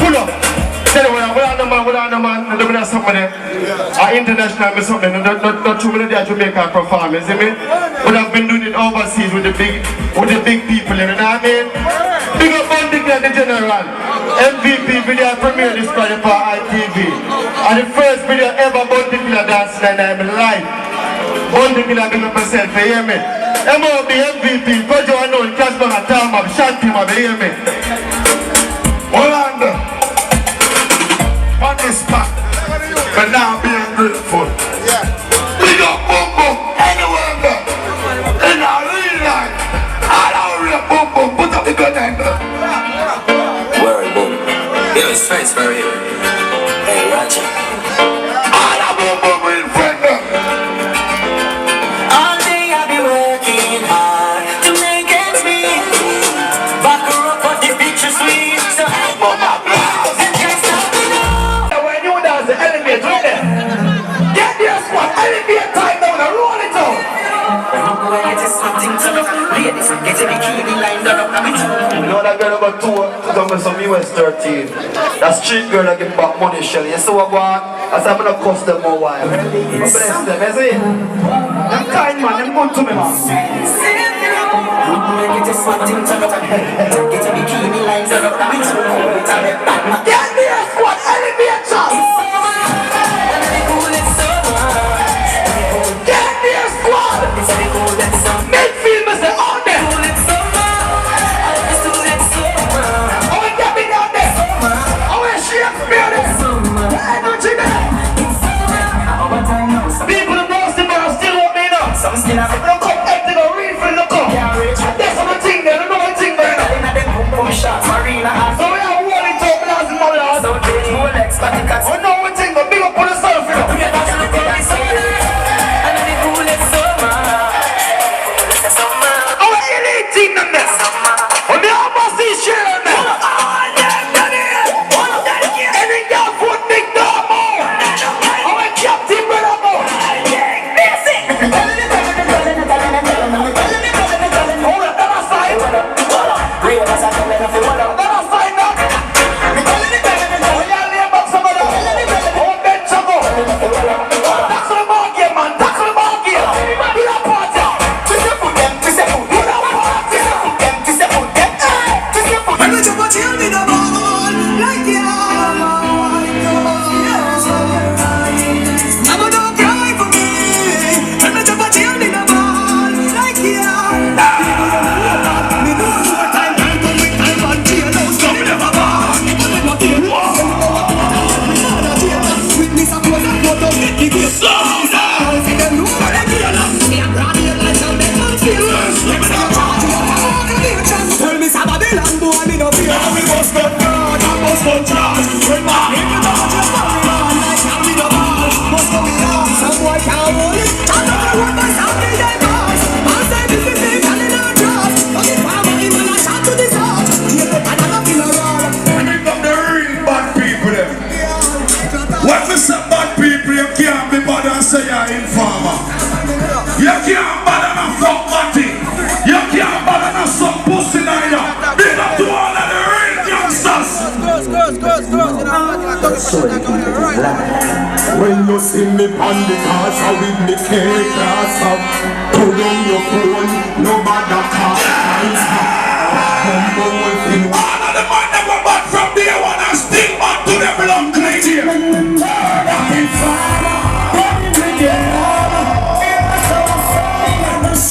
Pull up. Tell you what, without no man, the winner something there. International me something, not too many there Jamaican performers, you see me? But I've been doing it overseas with the big people, you know what I mean? Big up Bundy the General. MVP video premiere this Friday for ITV. And the first video ever Bundy dancing and I'm live. Bundy big up myself, you hear me? MOB MVP, Kojo Anon, Casper Hatama, Shanti, you hear me? Hold on. On this spot, but now being grateful. Yeah. We got boom boom anywhere there. In our real life, all our real boom boom, put up the gun and where boom? Yeah, it's face for you. Hey, Roger. All our boom boom real friend. All day I've been working hard to make ends meet. Back her up on the picture sweet. So I put my blouse. The elevate right there. Get your squad, elevate time down and roll it out. You know that girl got two done with some US 13. That street girl that give back money shell. You see what I want? I said I'm gonna cost them more while. I bless them, you see? Them kind man, them good to me man. Get your squad, elevate time. Midfield must say on there. I want to be down there. I want to shake me on there. Energy there. People in Boston are still want me now. Look up, empty the refill, look up. That's the thing there, the only thing there. So we are rolling top blast in my last. Oh no, we think the big up on the surf, you know. Say you're informer. You can't bother no fuck Matty. You can't bother no some pussy neither. Big up to all of the real youngsters. When you see me on the casa with me K-class up, put on your phone, no matter car. All of the man that were back from day one and still back to the blood clean here.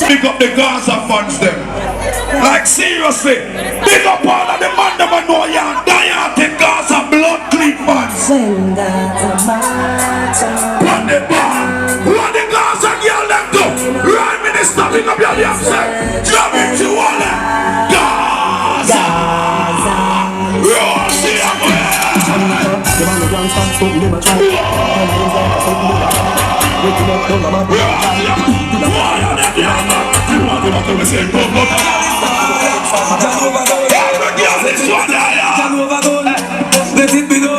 Big up the Gaza fans them. Like seriously. Big up all of the man that know you're dying the Gaza blood clean fans. Run the bar. Run the Gaza girl them too. Right minister, pick up your damn self. Drop it to all them. Gaza. Roll see them Let it be done.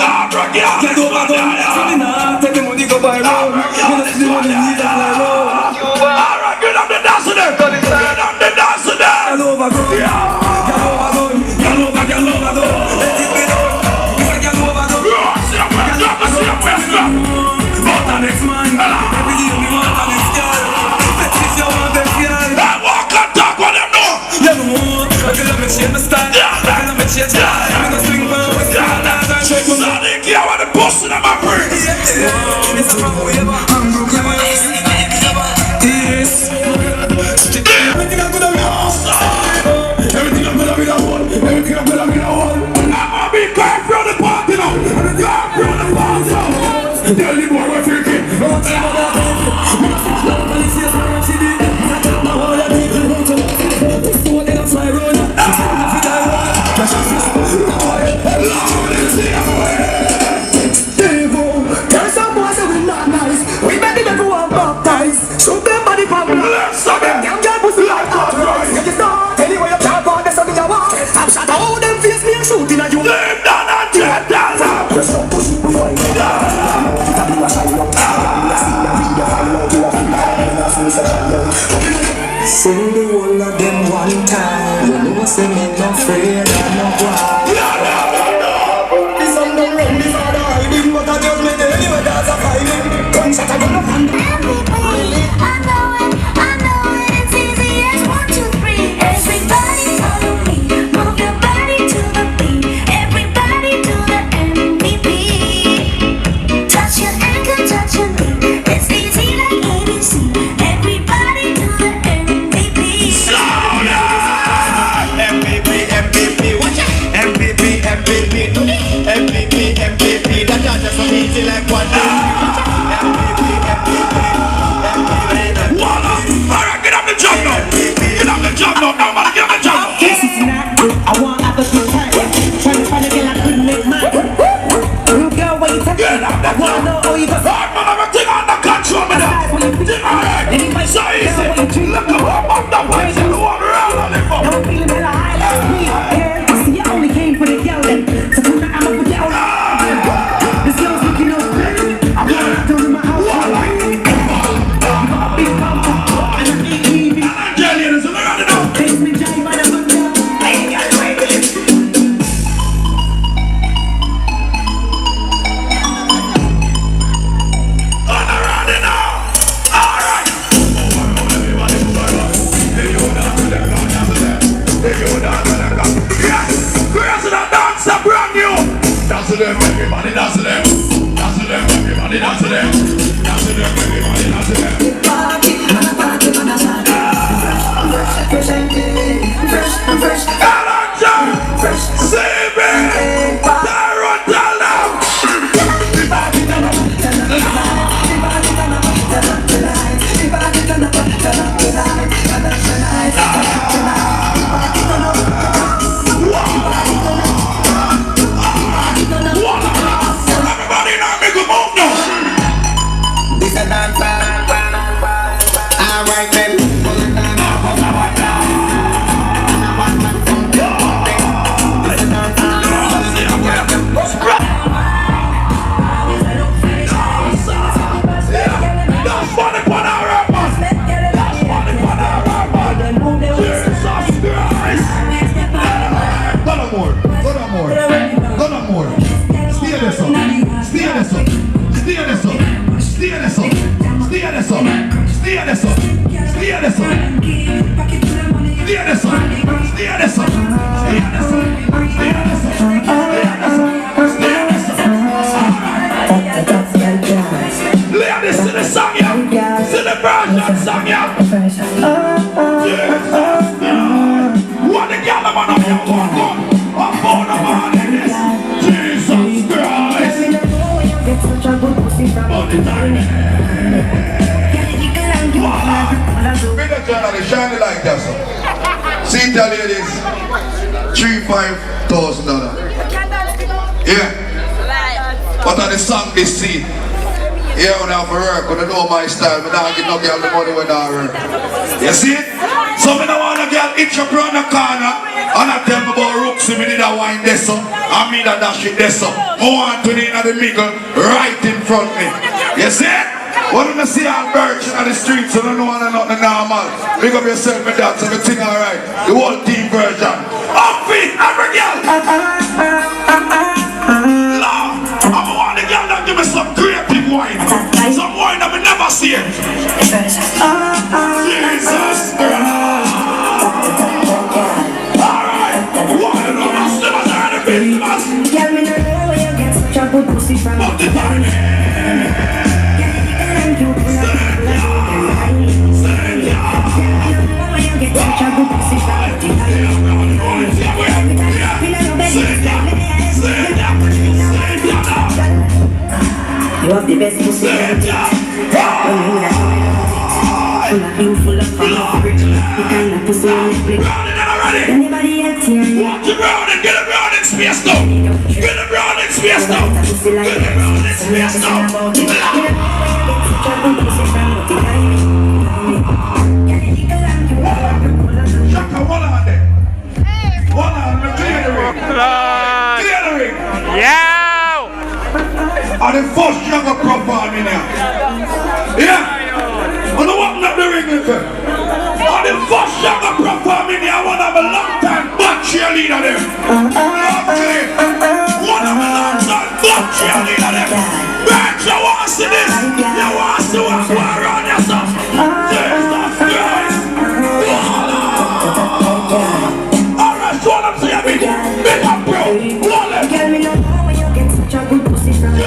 Get over done. So me nah take the money go buy road. Me not see the money need a fly road. Alright, get up the dance to them. Get up the dance to them. Send the whole of them one time. You know say me no afraid and no why. This song don't run this hard hiding, but I just made it anyway. That's a fighting. Gunshot I gonna find. I know it, it's easy as 1, 2, 3. Everybody follow me, move your body to the beat. Everybody do the MVP. Touch your ankle, touch your knee. It's easy like ABC. Everybody do the MVP. MVP, watch out. MVP, that's not just so easy like one thing. Alright, get up the jump now. Get up the jump now, man. Get up the jump now. This is not good. I want to have a good time. Trying to find a girl I couldn't make mine. Rude girl, what you talking about? I want to know how you got. Alright, man, everything under control, man. Alright, so easy. Look at what I'm the place and walk around on it. Now I'm feeling hella high last week. Yeah, see, I only came for the girl then. So tonight I'ma put you out. This girl's looking up. I'm going to my house. Big bump. And I ain't leaving. Basement jive by the window. I ain't got to wait with it. Dance to them, everybody dance to them. Dance to them, everybody dance to them. Dance to them, everybody dance to them. Fresh, save it. Tyrone, tell them. Everybody now make a move now. This a dance. Alright then. That's funny for our rappers. That's funny for our rappers. Jesus Christ. Go no more. Stay this up. Ladies, to the song, yeah. To the version song, yeah. What the girl I'm on your walk on? I'm born a man in this. Jesus Christ. All the time. Bring the channel, they shine it like that, sir. See, tell ladies, $3,000-5,000. Yeah. But on the song, this scene. Yeah, when I'm work, when I know my style, but I don't get no girl the money when I work. You see it? So I don't want a girl itch up around the corner and I tell me about rooks, me need a wine this up, I mean a dash it this up. I want to be in the middle, right in front of me. You see it? What do I see on birch in the streets, so I don't know nothing normal. Pick up yourself and dance, everything alright. The whole team version. Up feet, every girl! Lord, I want the girl that give me some creative wine. Some wine that we never see. Jesus Christ. Alright, what the customers are the business. Girl, me no know where you get such a good pussy from. What the time? You have the best pussy in the pit. Full of you, full of fun. You kind of pussy on the split. Anybody else here? Walk around and get around in space now. Get around in space now. Get around in space now. Shaka, one on there. One on, clear the ring. Clear the ring. And the first younger perform in here. Yeah? And the one not the ring in there. And the first What's Shagga performing here? One of a long time butt cheerleader there. Okay. One of a long time butt cheerleader there. Bitch, you want to see this? You want to see what's going on yourself? Jesus Christ. Alright, show them to you, big up, bro. Wallet. Girl, me no know when you get such a good pussy from me.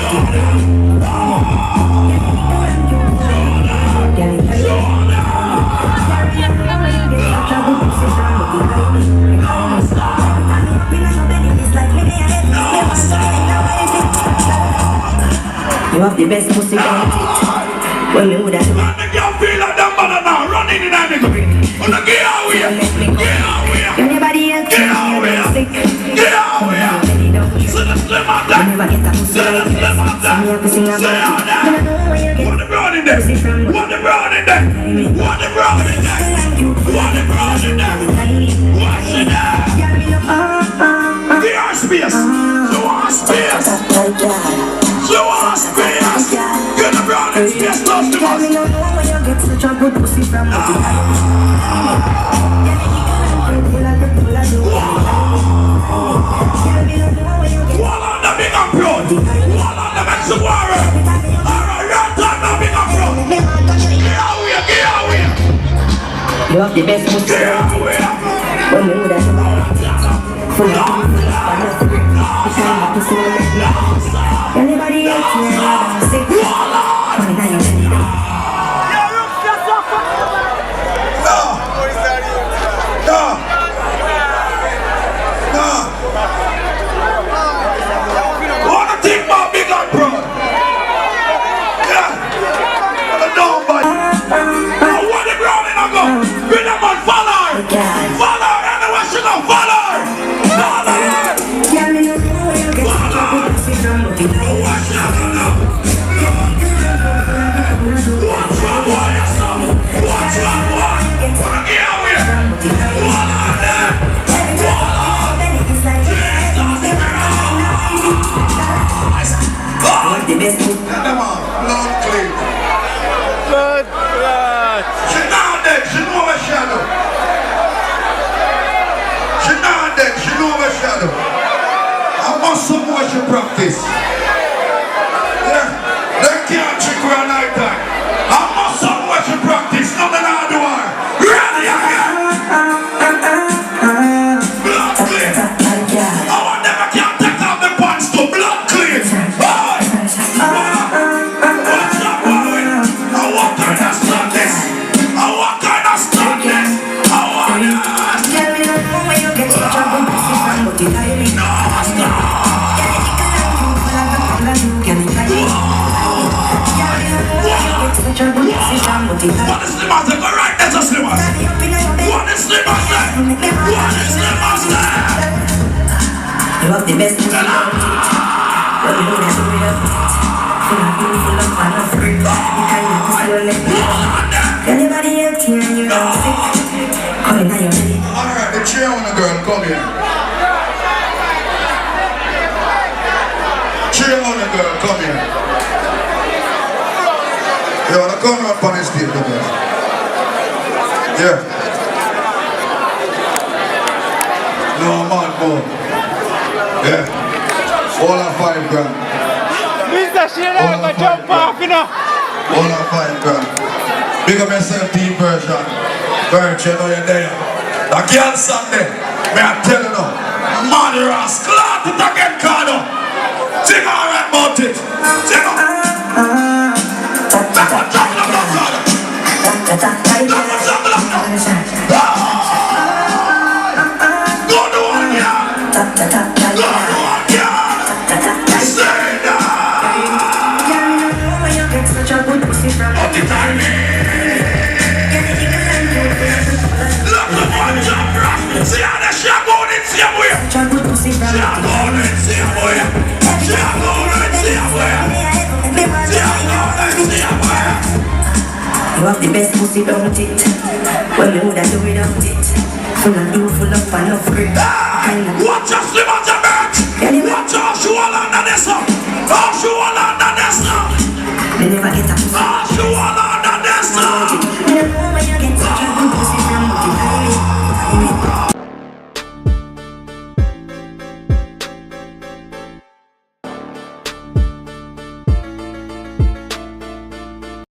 You have the best pussy on it. When you would have And the girl feel like that mother now running in the green. Wanna get out here. Get out here. anybody else Get out here. sick. Get out here. See the slim out there. Never get a pussy See the like slim out this. Me have to sing there. Say about out it. there. Me no know when you get Want the brown in there. Want the brown in there. Want the brown in there. Want the brown in there. What's in there? Give her space. You want space. You want space. Get the brown in space. Touch the Me most. no know when you get such a good pussy from me. Wall on the big and proud. Wall on the Mexican warrior. Alright, your time now big and proud. Get away, get away. You have the best pussy Get away. when you would have full of pussy. Anybody else here sick? Money now you ready. Wanna think about big and proud? Yeah. Don't buy. I want the ground in a go. Bring them on, follow her. Follow her. Anywhere she go, follow her. Follow her. Yeah, me no know when you get such a good pussy from me. What's up now? What's wrong, boy? What's wrong, boy? Wanna get out here? Wall on there. Wall on. The best pussy. Come on, long clean. She not dead, she know her shadow. She not dead, she know her shadow. I want some more she practice. Yeah, they can't trick her at night time. I want some more she practice, nothing I do her. Ready again. Blood clean. I want them I can't take off the pants to blood clean. Boy. What's up, boy? I want her to stop this. I want her to stop this. I want her. Tell me no know when you get such a good pussy from me. No, stop. What is the master? Go right, that's a slimmer. What is the master? What is the master? You have the best pussy on it. But you don't have to wait up. Full of you, full of fun of fruit. You kind of pussy will let me know. Anybody else here and you're sick? Call it now you're ready. Alright, the chair on the girl, come here. Chair on the girl, come here. You wanna come up on the stage, come here. Yeah. No man, boy. Yeah. All of $5 grand. Mr. Sheila, I jump off, you know. All of $5 grand. Big up yourself, team version. Birch, you know you're there. The girl Sunday, me I tell you now. Man, you're a slut, it again, Cardo. Sing all right about it. Sing up. That's what trouble up, Cardo. That's what trouble up, Go to one, yeah. Go to one, yeah. Say that. Up the timing. Look at one jump, right? See how that shit going in, see how we are. She going in, see how we are. She going in, see how we are. She going in, see how we are. You have the best pussy, don't it? Well, you would have do without it. Full of you, full of fun of grip. Watch us live on the bird. Watch us, you all under this now. Oh, you all under this now. They never get a